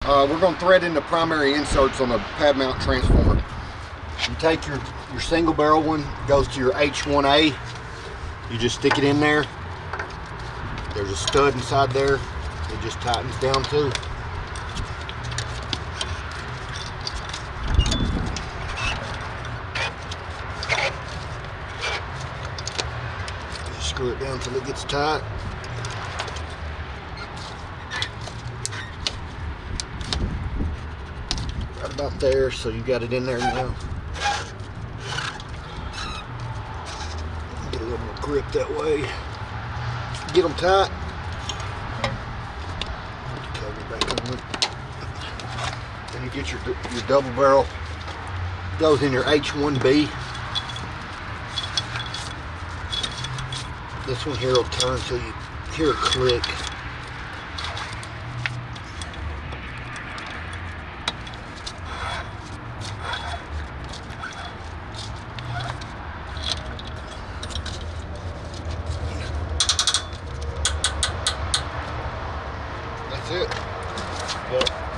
We're going to thread in the primary inserts on the pad mount transformer. You take your single barrel one, goes to your H1A. You just stick it in there. There's a stud inside there. It just tightens down too. Just screw it down until it gets tight. Right about there, so you got it in there now. Get a little more grip that way. Get them tight. Cover back on it. Then you get your double barrel. Goes in your H1B. This one here will turn until you hear a click. That's it. Well,